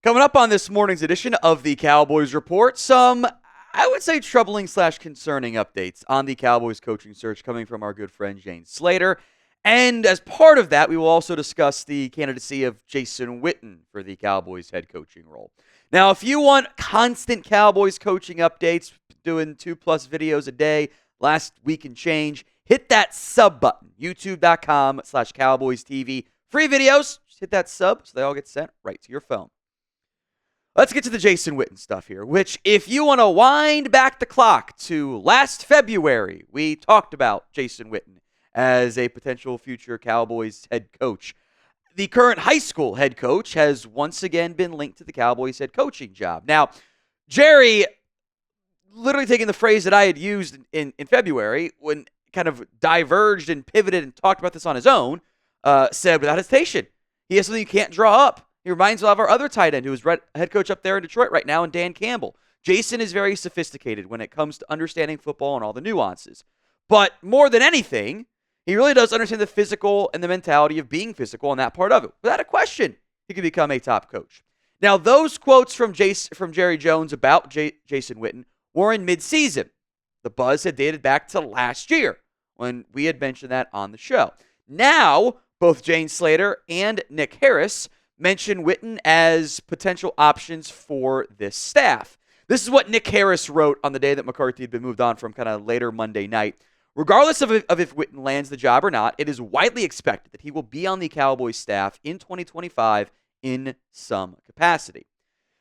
Coming up on this morning's edition of the Cowboys Report, some, I would say, troubling/concerning updates on the Cowboys coaching search coming from our good friend Jane Slater. And as part of that, we will also discuss the candidacy of Jason Witten for the Cowboys head coaching role. Now, if you want constant Cowboys coaching updates, doing 2+ videos a day, last week and change, hit that sub button, youtube.com/Cowboys TV. Free videos, just hit that sub so they all get sent right to your phone. Let's get to the Jason Witten stuff here, which if you want to wind back the clock to last February, we talked about Jason Witten as a potential future Cowboys head coach. The current high school head coach has once again been linked to the Cowboys head coaching job. Now, Jerry, literally taking the phrase that I had used in February when kind of diverged and pivoted and talked about this on his own, said without hesitation, he has something you can't draw up. He reminds me of our other tight end who is head coach up there in Detroit right now, and Dan Campbell. Jason is very sophisticated when it comes to understanding football and all the nuances. But more than anything, he really does understand the physical and the mentality of being physical and that part of it. Without a question, he could become a top coach. Now, those quotes from Jerry Jones about Jason Witten were in midseason. The buzz had dated back to last year when we had mentioned that on the show. Now, both Jane Slater and Nick Harris mention Witten as potential options for this staff. This is what Nick Harris wrote on the day that McCarthy had been moved on from kind of later Monday night. Regardless of if Witten lands the job or not, it is widely expected that he will be on the Cowboys staff in 2025 in some capacity.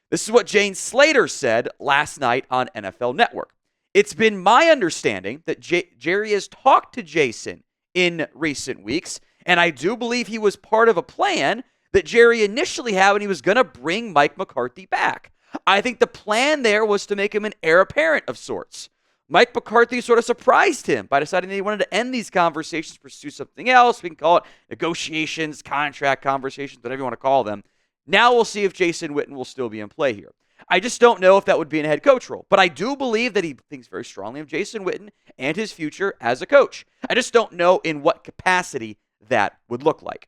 This is what Jane Slater said last night on NFL Network. It's been my understanding that Jerry has talked to Jason in recent weeks, and I do believe he was part of a plan that Jerry initially had when he was going to bring Mike McCarthy back. I think the plan there was to make him an heir apparent of sorts. Mike McCarthy sort of surprised him by deciding that he wanted to end these conversations, pursue something else. We can call it negotiations, contract conversations, whatever you want to call them. Now we'll see if Jason Witten will still be in play here. I just don't know if that would be in a head coach role. But I do believe that he thinks very strongly of Jason Witten and his future as a coach. I just don't know in what capacity that would look like.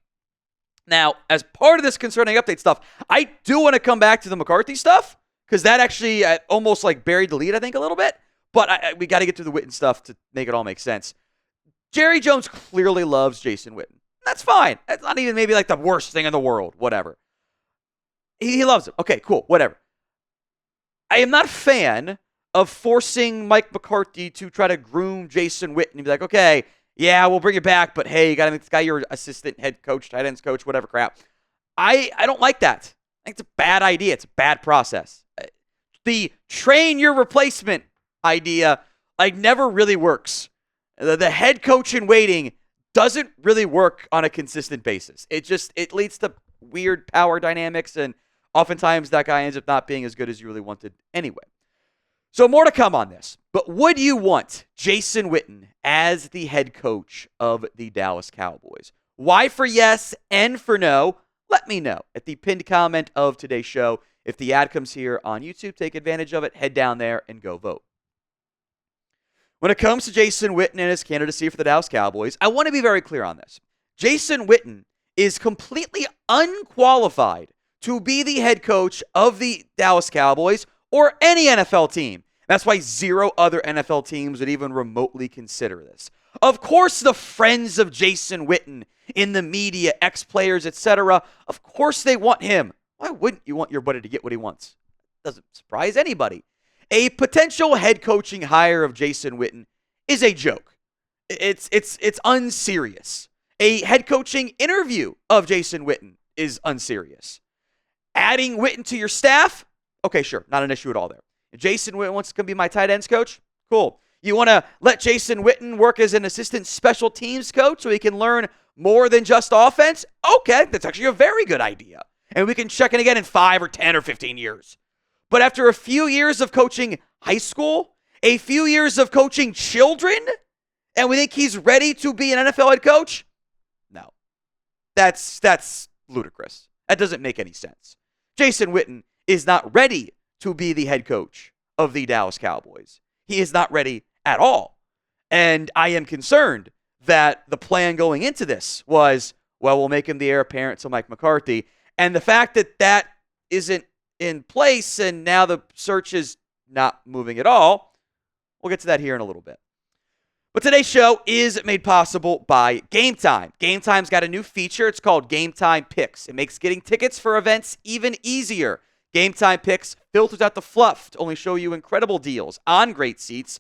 Now, as part of this concerning update stuff, I do want to come back to the McCarthy stuff because that actually almost like buried the lead, I think, a little bit. But we got to get to the Witten stuff to make it all make sense. Jerry Jones clearly loves Jason Witten. That's fine. That's not even maybe like the worst thing in the world. Whatever. He loves him. Okay, cool. Whatever. I am not a fan of forcing Mike McCarthy to try to groom Jason Witten and be like, okay, yeah, we'll bring you back, but hey, you got to make this guy your assistant head coach, tight ends coach, whatever crap. I don't like that. I think it's a bad idea. It's a bad process. The train your replacement idea never really works. The head coach in waiting doesn't really work on a consistent basis. It leads to weird power dynamics, and oftentimes that guy ends up not being as good as you really wanted anyway. So more to come on this. But would you want Jason Witten as the head coach of the Dallas Cowboys? Why for yes and for no? Let me know at the pinned comment of today's show. If the ad comes here on YouTube, take advantage of it. Head down there and go vote. When it comes to Jason Witten and his candidacy for the Dallas Cowboys, I want to be very clear on this. Jason Witten is completely unqualified to be the head coach of the Dallas Cowboys or any NFL team. That's why 0 other NFL teams would even remotely consider this. Of course, the friends of Jason Witten in the media, ex-players, etc., of course they want him. Why wouldn't you want your buddy to get what he wants? Doesn't surprise anybody. A potential head coaching hire of Jason Witten is a joke. It's unserious. A head coaching interview of Jason Witten is unserious. Adding Witten to your staff? Okay, sure. Not an issue at all there. If Jason Witten wants to come be my tight ends coach? Cool. You want to let Jason Witten work as an assistant special teams coach so he can learn more than just offense? Okay, that's actually a very good idea. And we can check in again in 5 or 10 or 15 years. But after a few years of coaching high school, a few years of coaching children, and we think he's ready to be an NFL head coach? No. That's ludicrous. That doesn't make any sense. Jason Witten is not ready to be the head coach of the Dallas Cowboys. He is not ready at all. And I am concerned that the plan going into this was, well, we'll make him the heir apparent to Mike McCarthy. And the fact that that isn't in place, and now the search is not moving at all. We'll get to that here in a little bit. But today's show is made possible by Game Time. Game Time's got a new feature. It's called Game Time Picks. It makes getting tickets for events even easier. Game Time Picks filters out the fluff to only show you incredible deals on great seats,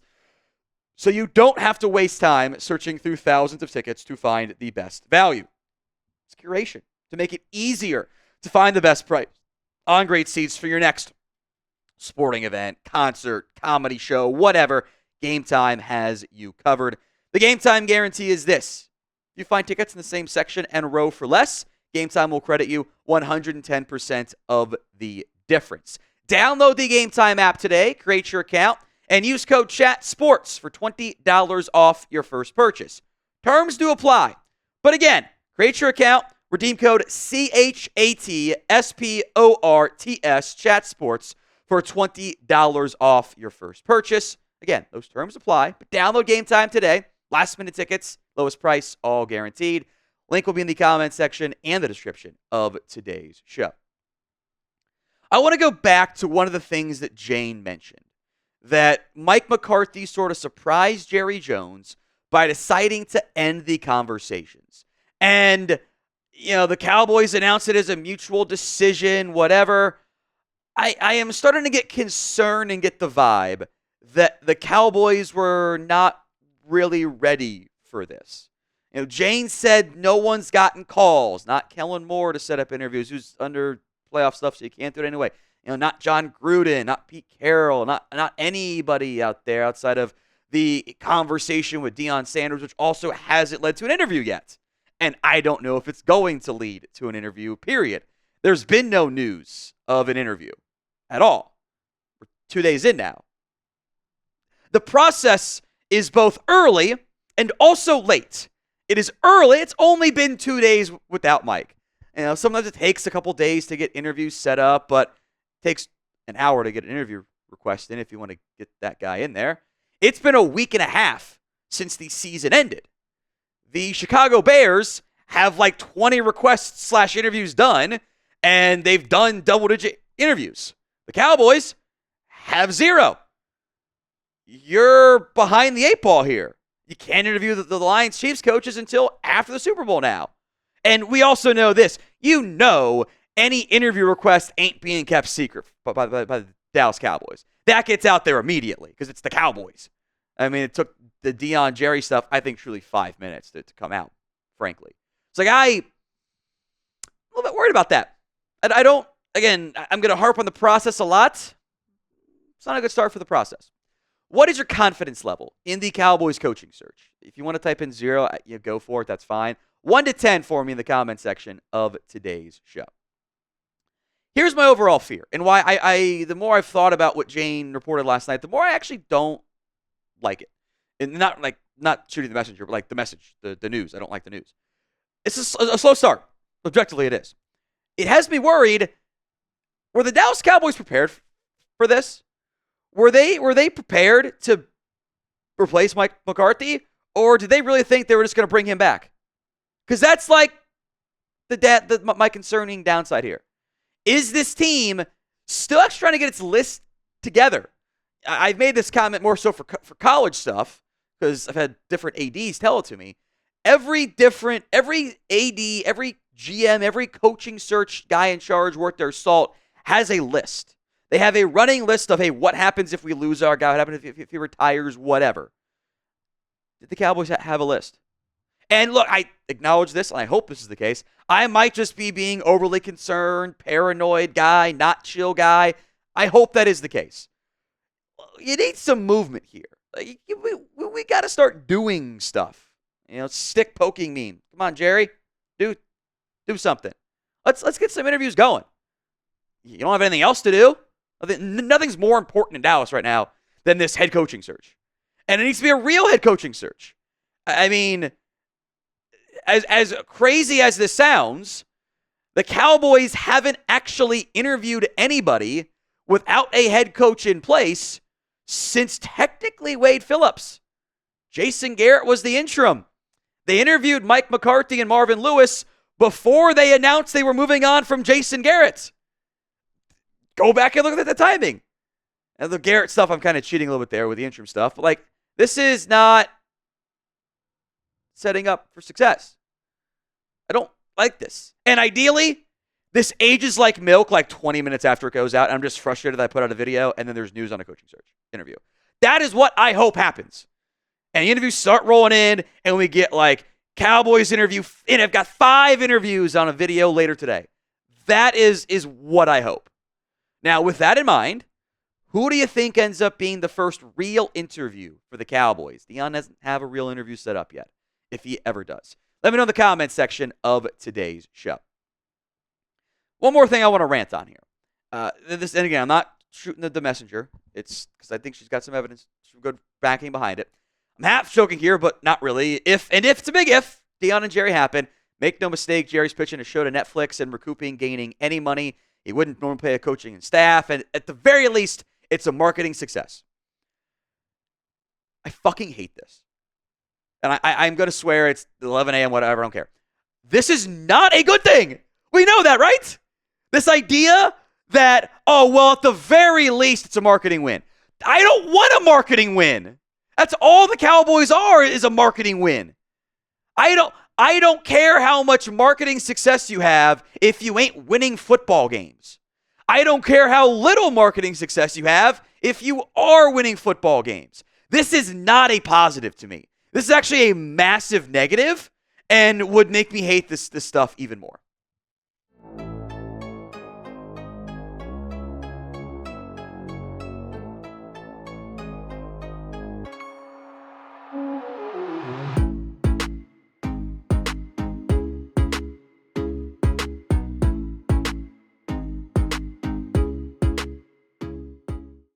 so you don't have to waste time searching through thousands of tickets to find the best value. It's curation to make it easier to find the best price on great seats for your next sporting event, concert, comedy show, whatever. Game Time has you covered. The Game Time guarantee is this. If you find tickets in the same section and row for less, Game Time will credit you 110% of the difference. Download the Game Time app today, create your account, and use code CHATSPORTS for $20 off your first purchase. Terms do apply. But again, create your account, redeem code CHATSPORTS, CHATSPORTS, for $20 off your first purchase. Again, those terms apply, but download Game Time today. Last-minute tickets, lowest price, all guaranteed. Link will be in the comments section and the description of today's show. I want to go back to one of the things that Jane mentioned, that Mike McCarthy sort of surprised Jerry Jones by deciding to end the conversations. And, the Cowboys announced it as a mutual decision, whatever. I am starting to get concerned and get the vibe that the Cowboys were not really ready for this. Jane said no one's gotten calls, not Kellen Moore to set up interviews, who's under playoff stuff, so you can't do it anyway. Not John Gruden, not Pete Carroll, not anybody out there outside of the conversation with Deion Sanders, which also hasn't led to an interview yet. And I don't know if it's going to lead to an interview, period. There's been no news of an interview at all. We're 2 days in now. The process is both early and also late. It is early. It's only been 2 days without Mike. Sometimes it takes a couple days to get interviews set up, but it takes an hour to get an interview request in if you want to get that guy in there. It's been a week and a half since the season ended. The Chicago Bears have like 20 requests / interviews done, and they've done double-digit interviews. The Cowboys have 0. You're behind the 8 ball here. You can't interview the Lions Chiefs coaches until after the Super Bowl now. And we also know this. Any interview request ain't being kept secret by the Dallas Cowboys. That gets out there immediately because it's the Cowboys. I mean, it took the Deion Jerry stuff, I think, truly 5 minutes to come out, frankly. It's like I'm a little bit worried about that. And I'm going to harp on the process a lot. It's not a good start for the process. What is your confidence level in the Cowboys coaching search? If you want to type in 0, go for it. That's fine. 1 to 10 for me in the comment section of today's show. Here's my overall fear, and why the more I've thought about what Jane reported last night, the more I actually don't like it. And not shooting the messenger, but like the message, the news. I don't like the news. It's a slow start. Objectively, it is. It has me worried. Were the Dallas Cowboys prepared for this? Were they prepared to replace Mike McCarthy, or did they really think they were just going to bring him back? Because that's like my concerning downside here. Is this team still actually trying to get its list together? I've made this comment more so for college stuff because I've had different ADs tell it to me. Every AD, every GM, every coaching search guy in charge worth their salt has a list. They have a running list of, hey, what happens if we lose our guy? What happens if he retires? Whatever. Did the Cowboys have a list? And look, I acknowledge this, and I hope this is the case. I might just be being overly concerned, paranoid guy, not chill guy. I hope that is the case. You need some movement here. We got to start doing stuff. Stick poking meme. Come on, Jerry. Do something. Let's get some interviews going. You don't have anything else to do. Nothing's more important in Dallas right now than this head coaching search. And it needs to be a real head coaching search. I mean, as crazy as this sounds, the Cowboys haven't actually interviewed anybody without a head coach in place since technically Wade Phillips. Jason Garrett was the interim. They interviewed Mike McCarthy and Marvin Lewis before they announced they were moving on from Jason Garrett. go back and look at the timing. And the Garrett stuff, I'm kind of cheating a little bit there with the interim stuff. But like, this is not setting up for success. I don't like this. And ideally, this ages like milk like 20 minutes after it goes out. And I'm just frustrated that I put out a video and then there's news on a coaching search interview. That is what I hope happens. And the interviews start rolling in and we get like Cowboys interview. And I've got 5 interviews on a video later today. That is what I hope. Now, with that in mind, who do you think ends up being the first real interview for the Cowboys? Deion doesn't have a real interview set up yet, if he ever does. Let me know in the comments section of today's show. One more thing I want to rant on here. And again, I'm not shooting the messenger. It's because I think she's got some evidence, some good backing behind it. I'm half joking here, but not really. If it's a big if, Deion and Jerry happen, make no mistake, Jerry's pitching a show to Netflix and recouping, gaining any money he wouldn't normally pay a coaching and staff. And at the very least, it's a marketing success. I fucking hate this. And I'm going to swear it's 11 a.m., whatever, I don't care. This is not a good thing. We know that, right? This idea that, oh, well, at the very least, it's a marketing win. I don't want a marketing win. That's all the Cowboys are, is a marketing win. I don't care how much marketing success you have if you ain't winning football games. I don't care how little marketing success you have if you are winning football games. This is not a positive to me. This is actually a massive negative and would make me hate this stuff even more.